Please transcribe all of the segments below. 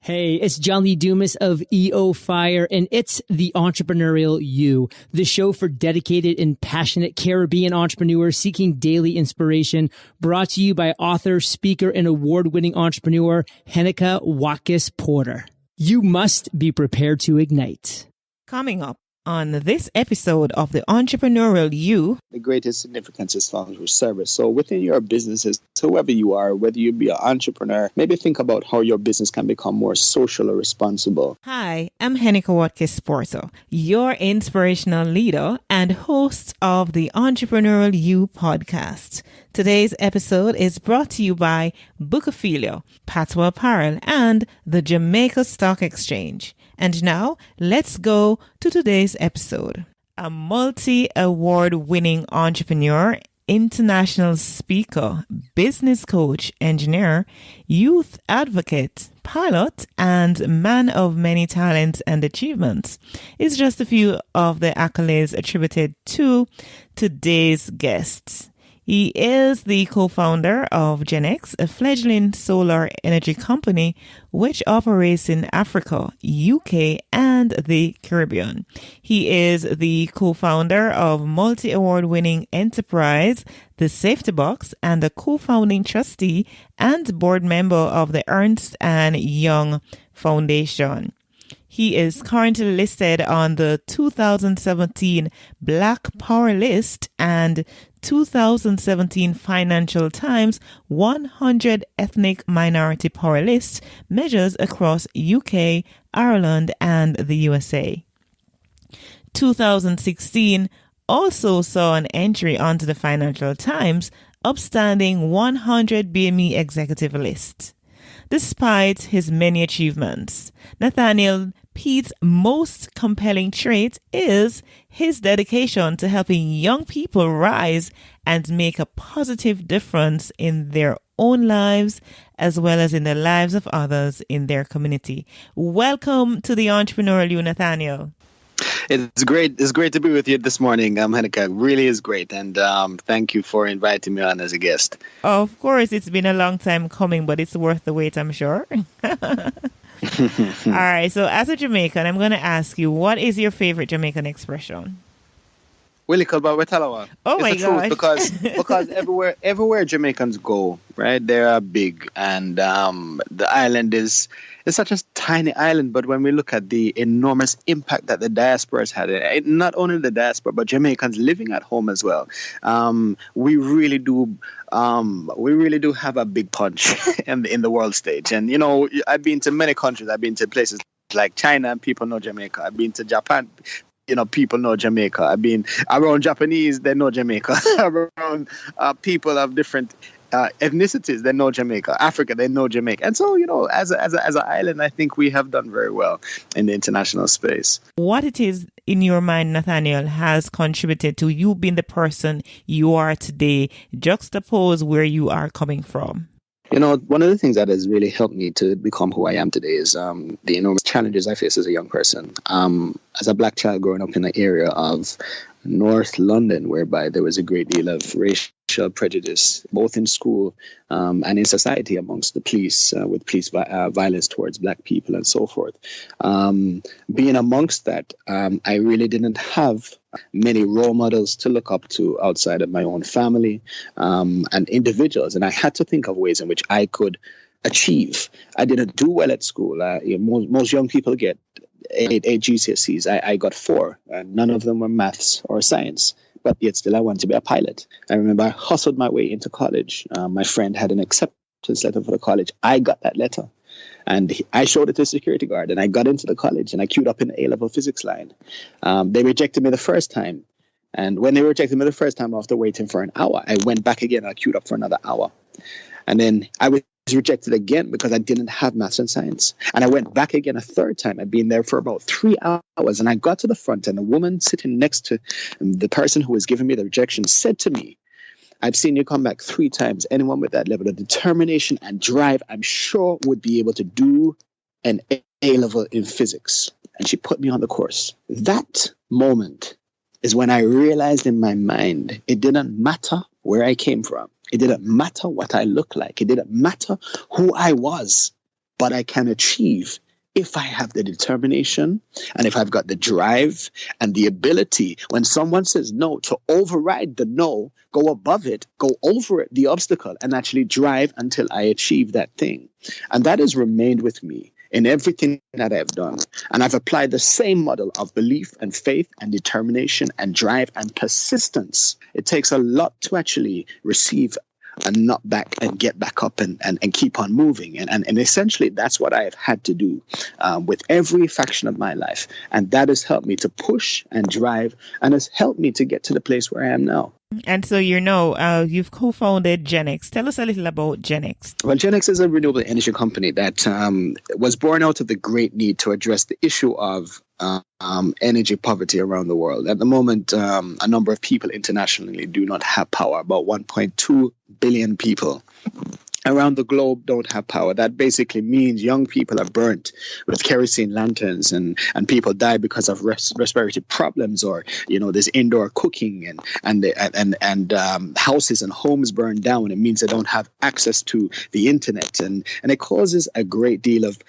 Hey, it's John Lee Dumas of EO Fire, and it's The Entrepreneurial You, the show for dedicated and passionate Caribbean entrepreneurs seeking daily inspiration, brought to you by author, speaker, and award-winning entrepreneur Heneka Watkis-Porter. You must be prepared to ignite. Coming up on this episode of The Entrepreneurial You. The greatest significance is found through service. So within your businesses, whoever you are, whether you be an entrepreneur, maybe think about how your business can become more socially responsible. Hi, I'm Heneka Watkis-Porter, your inspirational leader and host of the Entrepreneurial You podcast. Today's episode is brought to you by Bookophilia, Patois Apparel, and the Jamaica Stock Exchange. And now, let's go to today's episode. A multi-award winning entrepreneur, international speaker, business coach, engineer, youth advocate, pilot, and man of many talents and achievements is just a few of the accolades attributed to today's guests. He is the co-founder of GenX, a fledgling solar energy company which operates in Africa, UK, and the Caribbean. He is the co-founder of multi-award winning enterprise, The Safety Box, and the co-founding trustee and board member of the Ernst & Young Foundation. He is currently listed on the 2017 Black Power list and 2017 Financial Times 100 Ethnic Minority Power list measures across UK, Ireland, and the USA. 2016 also saw an entry onto the Financial Times Upstanding 100 BME Executive list. Despite his many achievements, Nathaniel Peat's most compelling trait is his dedication to helping young people rise and make a positive difference in their own lives as well as in the lives of others in their community. Welcome to the Entrepreneurial You, Nathaniel. It's great. It's great to be with you this morning, Heneka. Really is great. And thank you for inviting me on as a guest. Of course, it's been a long time coming, but it's worth the wait, I'm sure. All right. So as a Jamaican, I'm going to ask you, what is your favorite Jamaican expression? Willie Kalba. Oh my God! Because everywhere Jamaicans go, right? They are big, and the island is such a tiny island. But when we look at the enormous impact that the diaspora has had, not only the diaspora but Jamaicans living at home as well, we really do have a big punch in the world stage. And you know, I've been to many countries. I've been to places like China, and people know Jamaica. I've been to Japan. You know, people know Jamaica. I've been around Japanese, they know Jamaica. Around people of different ethnicities, they know Jamaica. Africa, they know Jamaica. And so, you know, as an island, I think we have done very well in the international space. What it is in your mind, Nathaniel, has contributed to you being the person you are today, juxtapose where you are coming from? You know, one of the things that has really helped me to become who I am today is the enormous challenges I face as a young person. As a black child growing up in the area of North London, whereby there was a great deal of racial prejudice, both in school and in society amongst the police, with police violence towards black people and so forth. Being amongst that, I really didn't have many role models to look up to outside of my own family and individuals. And I had to think of ways in which I could achieve. I didn't do well at school. Most young people get 8 GCSEs. I got 4, and none of them were maths or science. But yet still I wanted to be a pilot. I remember I hustled my way into college. My friend had an acceptance letter for the college. I got that letter. And I showed it to the security guard, and I got into the college, and I queued up in the A-level physics line. They rejected me the first time. And when they rejected me the first time, after waiting for an hour, I went back again. I queued up for another hour. And then I was rejected again because I didn't have maths and science. And I went back again a third time. I'd been there for about 3 hours. And I got to the front, and a woman sitting next to the person who was giving me the rejection said to me, "I've seen you come back 3 times. Anyone with that level of determination and drive, I'm sure would be able to do an A-level in physics." And she put me on the course. That moment is when I realized in my mind, it didn't matter where I came from. It didn't matter what I looked like. It didn't matter who I was. but I can achieve if I have the determination and if I've got the drive and the ability, when someone says no, to override the no, go above it, go over it, the obstacle, and actually drive until I achieve that thing. And that has remained with me in everything that I've done. And I've applied the same model of belief and faith and determination and drive and persistence. It takes a lot to actually receive and not back and get back up and keep on moving. And essentially, that's what I have had to do with every faction of my life. And that has helped me to push and drive and has helped me to get to the place where I am now. And so, you've co-founded Genex. Tell us a little about Genex. Well, Genex is a renewable energy company that was born out of the great need to address the issue of energy poverty around the world. At the moment, a number of people internationally do not have power. About 1.2 billion people around the globe don't have power. That basically means young people are burnt with kerosene lanterns and people die because of respiratory problems, or there's indoor cooking and houses and homes burned down. It means they don't have access to the internet, and it causes a great deal of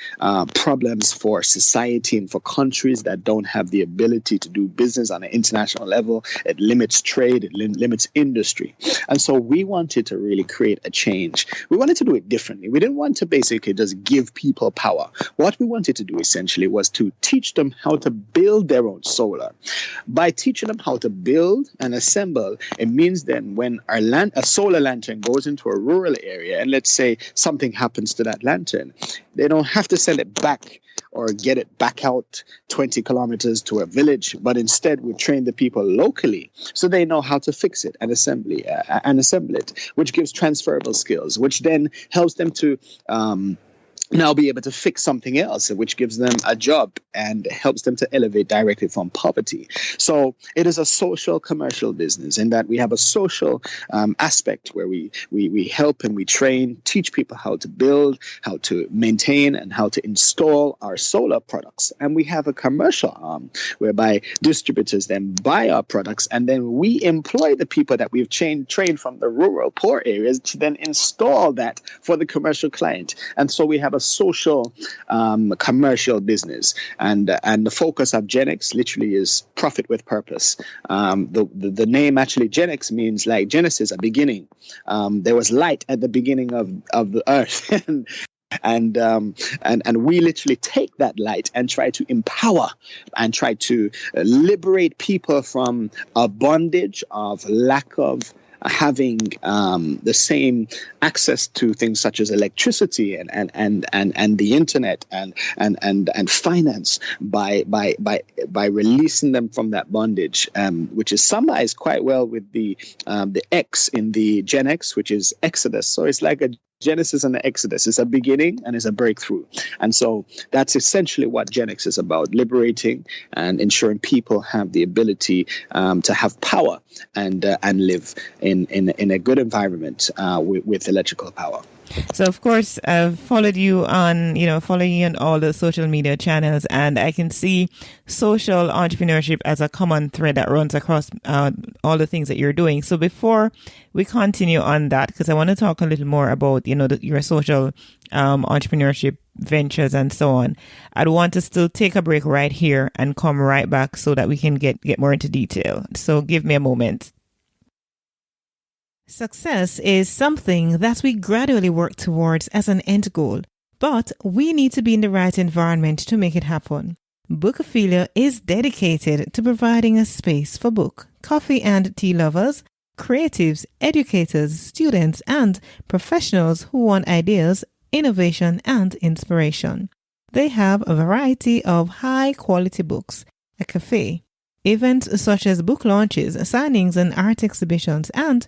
problems for society and for countries that don't have the ability to do business on an international level. It limits trade, it limits industry. And so we wanted to really create a change. We wanted to do it differently. We didn't want to basically just give people power. What we wanted to do essentially was to teach them how to build their own solar. By teaching them how to build and assemble, it means then when a solar lantern goes into a rural area, and let's say something happens to that lantern, they don't have to send it back or get it back out 20 kilometers to a village, but instead we train the people locally so they know how to fix it and assemble it, which gives transferable skills, which then helps them to now be able to fix something else, which gives them a job and helps them to elevate directly from poverty. So it is a social commercial business in that we have a social aspect where we help and we train, teach people how to build, how to maintain, and how to install our solar products. And we have a commercial arm whereby distributors then buy our products, and then we employ the people that we've trained from the rural poor areas to then install that for the commercial client. And so we have a social commercial business, and the focus of Genex literally is profit with purpose. The name actually Genex means like Genesis, a beginning. There was light at the beginning of the earth. And we literally take that light and try to empower and try to liberate people from a bondage of lack of having the same access to things such as electricity and the internet and finance by releasing them from that bondage, which is summarized quite well with the X in the Gen X, which is Exodus. So it's like a Genesis and the Exodus. It's a beginning and it's a breakthrough. And so that's essentially what Genex is about, liberating and ensuring people have the ability to have power and live in a good environment with electrical power. So, of course, I've following you on all the social media channels, and I can see social entrepreneurship as a common thread that runs across all the things that you're doing. So before we continue on that, because I want to talk a little more about, your social entrepreneurship ventures and so on, I'd want to still take a break right here and come right back so that we can get more into detail. So give me a moment. Success is something that we gradually work towards as an end goal, but we need to be in the right environment to make it happen. Bookophilia is dedicated to providing a space for book, coffee and tea lovers, creatives, educators, students, and professionals who want ideas, innovation, and inspiration. They have a variety of high-quality books, a cafe, events such as book launches, signings, and art exhibitions, and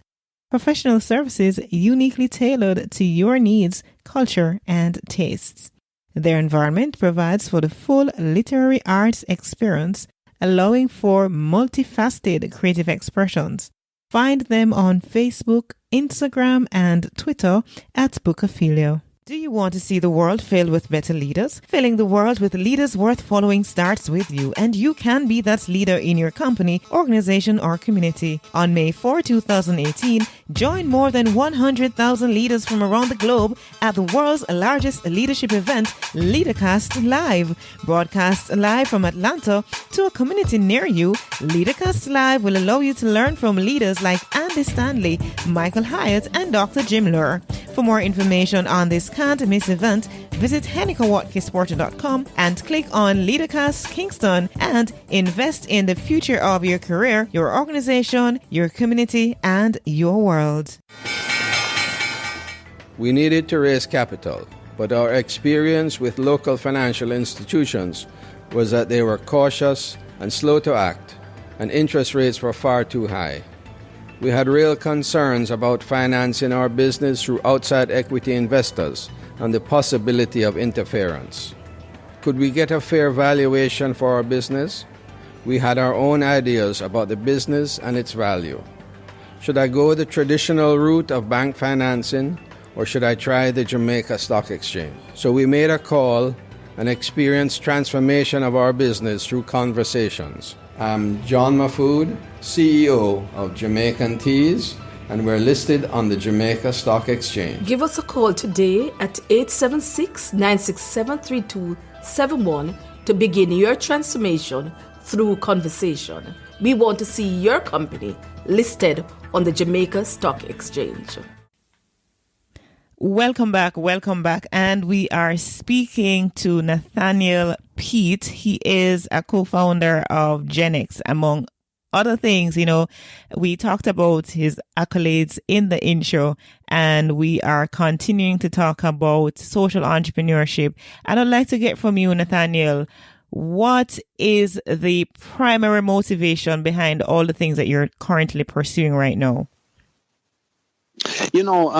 professional services uniquely tailored to your needs, culture, and tastes. Their environment provides for the full literary arts experience, allowing for multifaceted creative expressions. Find them on Facebook, Instagram, and Twitter at Bookophilia. Do you want to see the world filled with better leaders? Filling the world with leaders worth following starts with you, and you can be that leader in your company, organization, or community. On May 4, 2018, join more than 100,000 leaders from around the globe at the world's largest leadership event, LeaderCast Live. Broadcast live from Atlanta to a community near you, LeaderCast Live will allow you to learn from leaders like Andy Stanley, Michael Hyatt, and Dr. Jim Lure. For more information on this can't miss event, visit HenekaWatkis-Porter.com and click on LeaderCast Kingston and invest in the future of your career, your organization, your community, and your world. We needed to raise capital, but our experience with local financial institutions was that they were cautious and slow to act, and interest rates were far too high. We had real concerns about financing our business through outside equity investors and the possibility of interference. Could we get a fair valuation for our business? We had our own ideas about the business and its value. Should I go the traditional route of bank financing, or should I try the Jamaica Stock Exchange? So we made a call and experienced transformation of our business through conversations. I'm John Mahfood, CEO of Jamaican Teas, and we're listed on the Jamaica Stock Exchange. Give us a call today at 876-967-3271 to begin your transformation through conversation. We want to see your company listed on the Jamaica Stock Exchange. Welcome back. And we are speaking to Nathaniel Peat. He is a co-founder of GenX, among other things. You know, we talked about his accolades in the intro, and we are continuing to talk about social entrepreneurship. And I'd like to get from you, Nathaniel, what is the primary motivation behind all the things that you're currently pursuing right now? You know,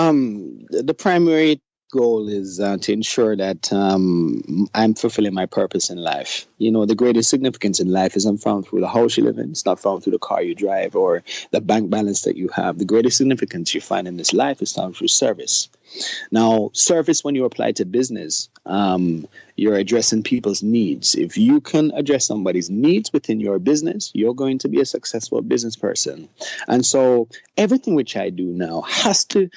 the primary goal is to ensure that I'm fulfilling my purpose in life. You know, the greatest significance in life isn't found through the house you live in. It's not found through the car you drive or the bank balance that you have. The greatest significance you find in this life is found through service. Now, service, when you apply to business, you're addressing people's needs. If you can address somebody's needs within your business, you're going to be a successful business person. And so everything which I do now has to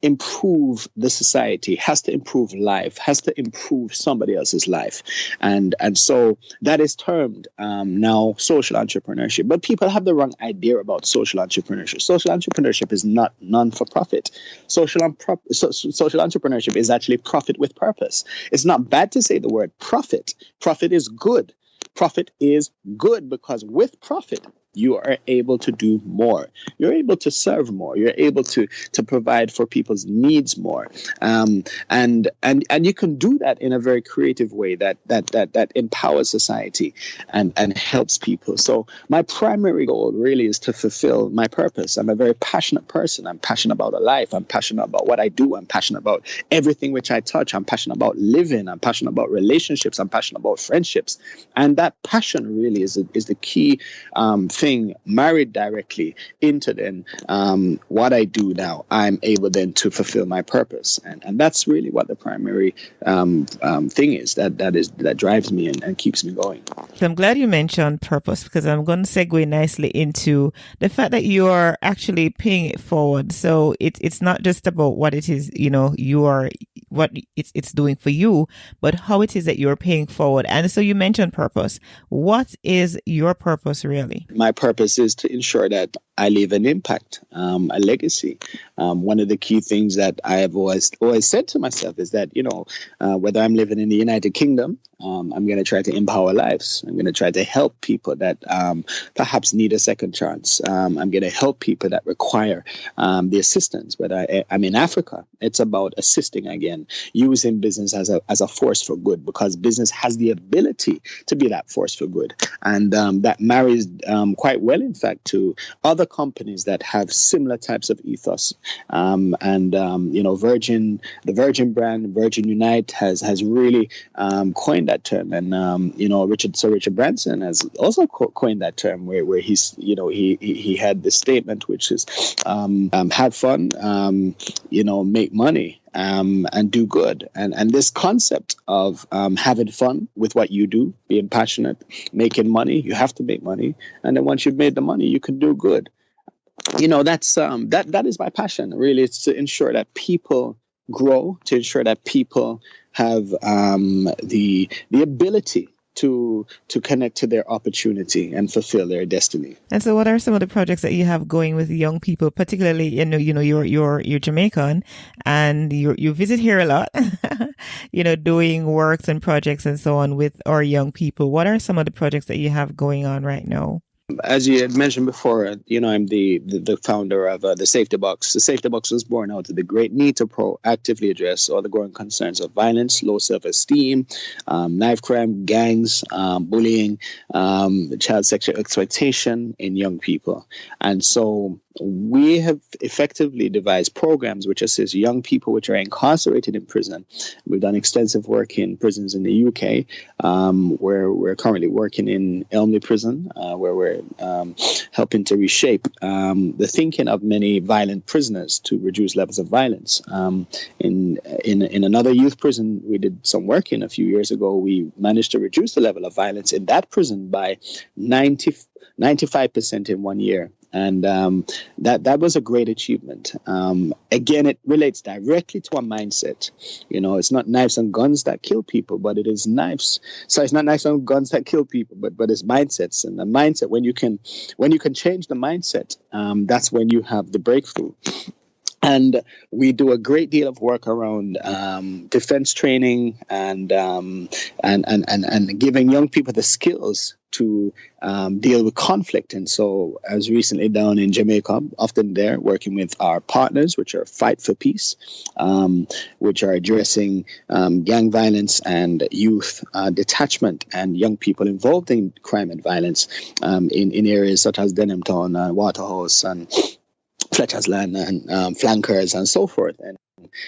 improve the society, has to improve life, has to improve somebody else's life. And so that is termed now social entrepreneurship. But people have the wrong idea about social entrepreneurship. Social entrepreneurship is not non-for-profit. Social entrepreneurship is actually profit with purpose. It's not bad to say the word profit. Profit is good. Profit is good because with profit, you are able to do more. You're able to serve more. You're able to provide for people's needs more. And you can do that in a very creative way that empowers society and helps people. So my primary goal really is to fulfill my purpose. I'm a very passionate person. I'm passionate about life. I'm passionate about what I do. I'm passionate about everything which I touch. I'm passionate about living. I'm passionate about relationships. I'm passionate about friendships. And that passion really is the key thing married directly into then what I do now. I'm able then to fulfill my purpose, and that's really what the primary thing is that drives me and keeps me going. So I'm glad you mentioned purpose, because I'm going to segue nicely into the fact that you are actually paying it forward. So it's not just about what it is, you know, you are what it's doing for you, but how it is that you're paying forward. And so you mentioned purpose. What is your purpose really? My purpose is to ensure that I leave an impact, a legacy. One of the key things that I have always said to myself is that, you know, whether I'm living in the United Kingdom, I'm going to try to empower lives. I'm going to try to help people that perhaps need a second chance. I'm going to help people that require the assistance. Whether I'm in Africa, it's about assisting again, using business as a force for good, because business has the ability to be that force for good. And that marries quite well, in fact, to other companies that have similar types of ethos. You know, the Virgin brand, Virgin Unite, has really coined that term. And, you know, Sir Richard Branson has also coined that term where he's, you know, he had this statement, which is have fun, you know, make money. and do good. And this concept of having fun with what you do, being passionate, making money, you have to make money. And then once you've made the money, you can do good. That's that is my passion, really. It's to ensure that people grow, to ensure that people have the ability to connect to their opportunity and fulfill their destiny. And so, what are some of the projects that you have going with young people, particularly? You're Jamaican, and you visit here a lot. Doing works and projects and so on with our young people. What are some of the projects that you have going on right now? As you had mentioned before, I'm the founder of the Safety Box. The Safety Box was born out of the great need to proactively address all the growing concerns of violence, low self-esteem, knife crime, gangs, bullying, child sexual exploitation in young people. And so we have effectively devised programs which assist young people which are incarcerated in prison. We've done extensive work in prisons in the UK, where we're currently working in Elmley Prison, where we're helping to reshape the thinking of many violent prisoners to reduce levels of violence. In another youth prison we did some work in a few years ago, we managed to reduce the level of violence in that prison by 95% in 1 year. And that was a great achievement. Again, it relates directly to a mindset. It's not knives and guns that kill people, but it is knives. So it's not knives and guns that kill people, but it's mindsets. And the mindset, when you can change the mindset, that's when you have the breakthrough. And we do a great deal of work around defense training and giving young people the skills to deal with conflict. And so I was recently down in Jamaica, often there, working with our partners, which are Fight for Peace, which are addressing gang violence and youth detachment and young people involved in crime and violence in areas such as Denham Town, Waterhouse, and Fletcher's Land, and Flankers, and so forth.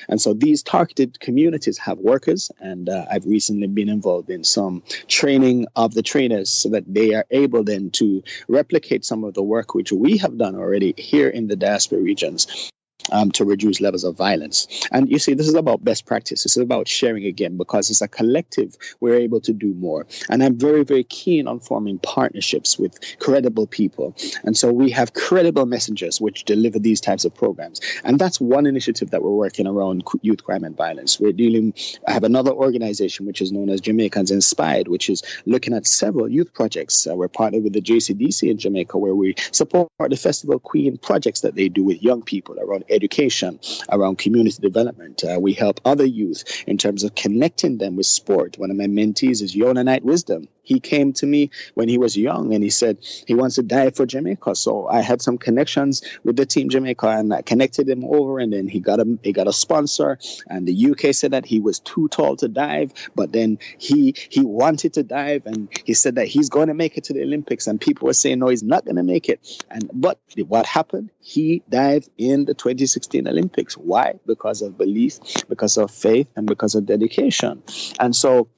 And so these targeted communities have workers, and I've recently been involved in some training of the trainers so that they are able then to replicate some of the work which we have done already here in the diaspora regions. To reduce levels of violence. And you see, this is about best practice. This is about sharing again, because as a collective, we're able to do more. And I'm very, very keen on forming partnerships with credible people. And so we have credible messengers which deliver these types of programs. And that's one initiative that we're working around youth crime and violence. I have another organization which is known as Jamaicans Inspired, which is looking at several youth projects. We're partnered with the JCDC in Jamaica, where we support the Festival Queen projects that they do with young people around education, around community development. We help other youth in terms of connecting them with sport. One of my mentees is Yona Knight Wisdom. He came to me when he was young and he said he wants to dive for Jamaica. So I had some connections with the team Jamaica and I connected him over, and then he got a sponsor, and the UK said that he was too tall to dive, but then he wanted to dive, and he said that he's going to make it to the Olympics, and people were saying no, he's not going to make it. But what happened? He dived in the 2016 Olympics. Why? Because of belief, because of faith, and because of dedication. And so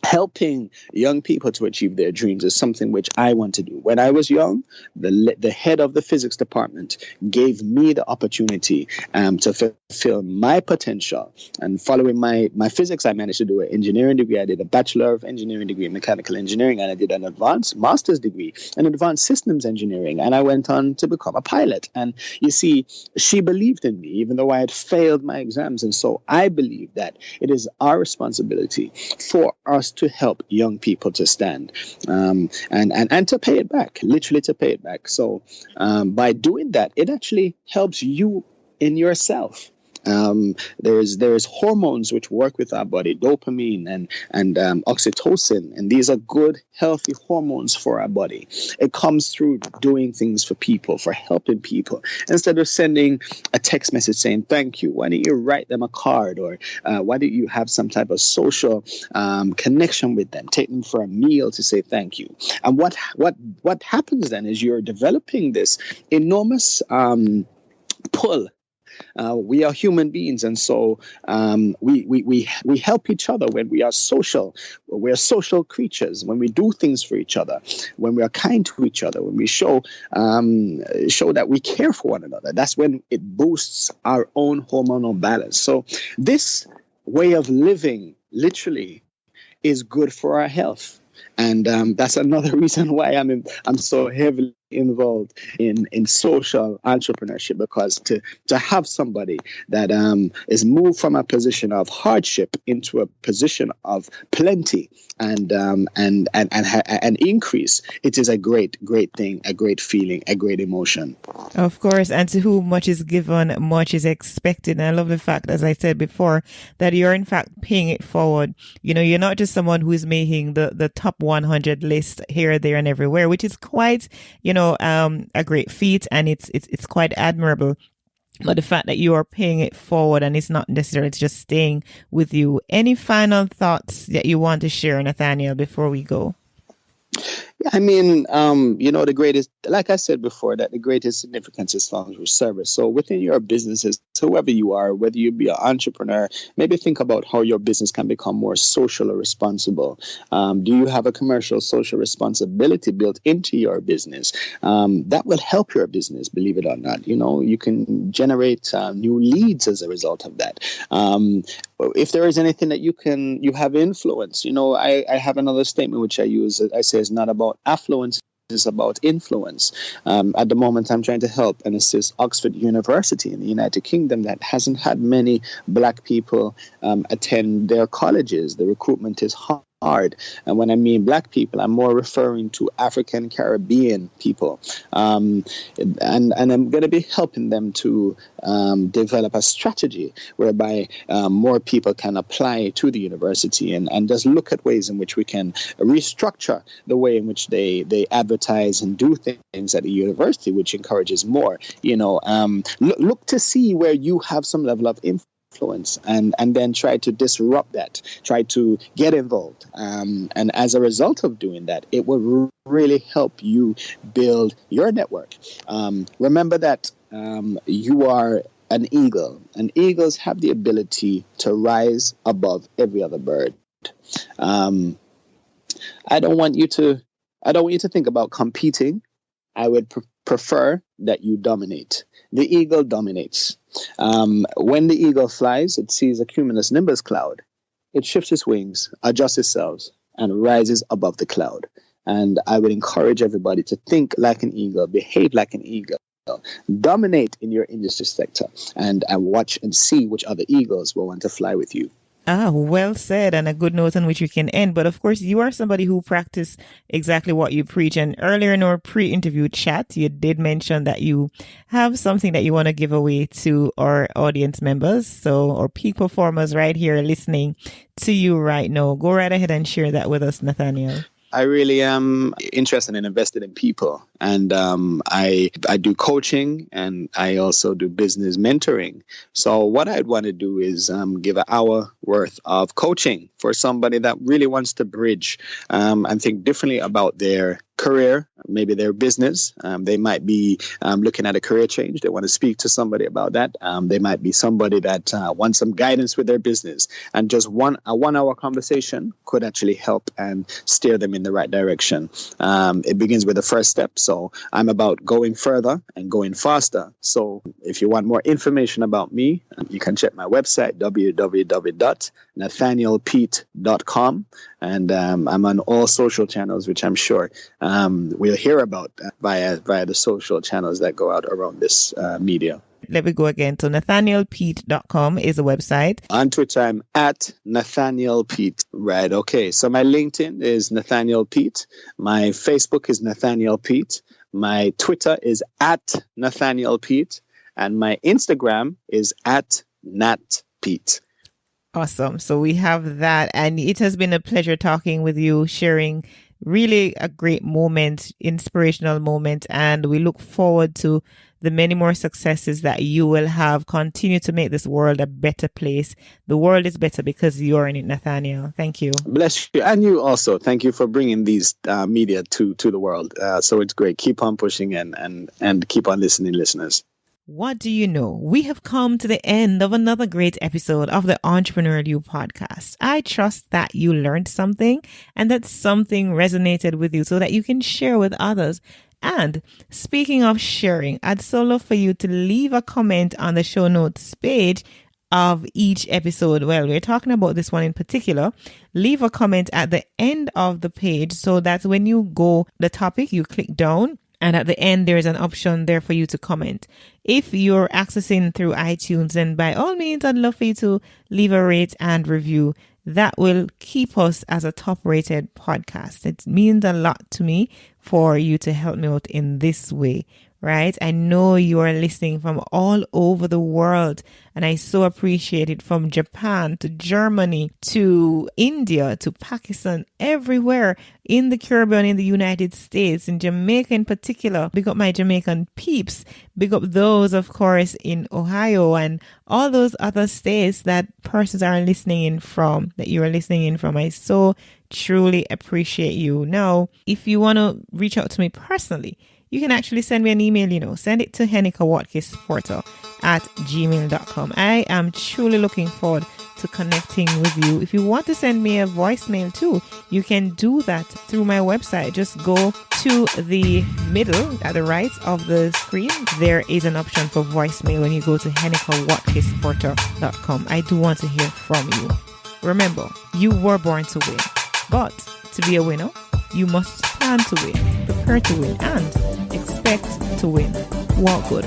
helping young people to achieve their dreams is something which I want to do. When I was young, the head of the physics department gave me the opportunity to fulfill my potential. And following my physics, I managed to do an engineering degree. I did a Bachelor of Engineering degree in Mechanical Engineering, and I did an advanced master's degree in Advanced Systems Engineering. And I went on to become a pilot. And you see, she believed in me, even though I had failed my exams. And so I believe that it is our responsibility for us to help young people to stand and to pay it back, literally to pay it back. So by doing that, it actually helps you in yourself. There's hormones which work with our body, dopamine and oxytocin, and these are good, healthy hormones for our body. It comes through doing things for people, for helping people. Instead of sending a text message saying thank you, why don't you write them a card, or why don't you have some type of social connection with them? Take them for a meal to say thank you. And what happens then is you're developing this enormous pull We are human beings, and so we help each other when we are social. We're social creatures when we do things for each other, when we are kind to each other, when we show that we care for one another. That's when it boosts our own hormonal balance. So this way of living literally is good for our health. And that's another reason why I'm so heavily involved in social entrepreneurship, because to have somebody that is moved from a position of hardship into a position of plenty and increase, it is a great thing, a great feeling, a great emotion. Of course, and to whom much is given, much is expected. And I love the fact, as I said before, that you're in fact paying it forward. You know, you're not just someone who is making the top 100 list here, there, and everywhere, which is quite, a great feat, and it's quite admirable. But the fact that you are paying it forward and it's not necessarily just staying with you. Any final thoughts that you want to share, Nathaniel, before we go? I mean, the greatest, like I said before, that the greatest significance is found through service. So within your businesses, whoever you are, whether you be an entrepreneur, maybe think about how your business can become more social or responsible. Do you have a commercial social responsibility built into your business? That will help your business, believe it or not. You can generate new leads as a result of that. If there is anything that you have influence, I have another statement which I use. I say it's not about affluence, it's about influence. At the moment, I'm trying to help and assist Oxford University in the United Kingdom that hasn't had many Black people attend their colleges. The recruitment is hard. And when I mean Black people, I'm more referring to African Caribbean people. And I'm going to be helping them to develop a strategy whereby more people can apply to the university and just look at ways in which we can restructure the way in which they advertise and do things at the university, which encourages more. Look to see where you have some level of influence and then try to disrupt that, try to get involved. And as a result of doing that, it will really help you build your network. Remember that you are an eagle, and eagles have the ability to rise above every other bird. I don't want you to think about competing. I would prefer that you dominate. The eagle dominates. When the eagle flies, it sees a cumulus nimbus cloud. It shifts its wings, adjusts itself, and rises above the cloud. And I would encourage everybody to think like an eagle, behave like an eagle, dominate in your industry sector, and watch and see which other eagles will want to fly with you. Well said, and a good note on which we can end. But of course, you are somebody who practices exactly what you preach. And earlier in our pre-interview chat, you did mention that you have something that you want to give away to our audience members. So our peak performers right here listening to you right now. Go right ahead and share that with us, Nathaniel. I really am interested and invested in people. And I do coaching, and I also do business mentoring. So what I'd want to do is give an hour worth of coaching for somebody that really wants to bridge and think differently about their career, maybe their business. They might be looking at a career change. They want to speak to somebody about that. They might be somebody that wants some guidance with their business. And just a 1 hour conversation could actually help and steer them in the right direction. It begins with the first step. So I'm about going further and going faster. So if you want more information about me, you can check my website, www.nathanielpeat.com. And I'm on all social channels, which I'm sure we'll hear about via the social channels that go out around this media. Let me go again. So nathanielpeat.com is the website. On Twitter, I'm at Nathaniel Peat. Right. Okay. So my LinkedIn is Nathaniel Peat. My Facebook is Nathaniel Peat. My Twitter is at Nathaniel Peat. And my Instagram is at Nat Peat. Awesome. So we have that. And it has been a pleasure talking with you, sharing really a great moment, inspirational moment. And we look forward to the many more successes that you will have. Continue to make this world a better place. The world is better because you're in it, Nathaniel. Thank you. Bless you. And you also. Thank you for bringing these media to the world. So it's great. Keep on pushing and keep on listening, listeners. What do you know? We have come to the end of another great episode of the Entrepreneurial You podcast. I trust that you learned something and that something resonated with you so that you can share with others. And speaking of sharing, I'd so love for you to leave a comment on the show notes page of each episode. Well, we're talking about this one in particular. Leave a comment at the end of the page so that when you go the topic, you click down. And at the end, there's an option there for you to comment. If you're accessing through iTunes, then by all means, I'd love for you to leave a rate and review. That will keep us as a top-rated podcast. It means a lot to me for you to help me out in this way, right? I know you are listening from all over the world, and I so appreciate it, from Japan to Germany to India to Pakistan, everywhere in the Caribbean, in the United States, in Jamaica in particular. Big up my Jamaican peeps. Big up those, of course, in Ohio and all those other states that persons are listening in from, that you are listening in from. I so truly appreciate you. Now, if you want to reach out to me personally, you can actually send me an email, send it to Heneka Watkis-Porter at gmail.com. I am truly looking forward to connecting with you. If you want to send me a voicemail too, you can do that through my website. Just go to the middle at the right of the screen. There is an option for voicemail when you go to henekawatkisporter.com. I do want to hear from you. Remember, you were born to win, but to be a winner, you must plan to win, prepare to win, and expect to win. Walk good.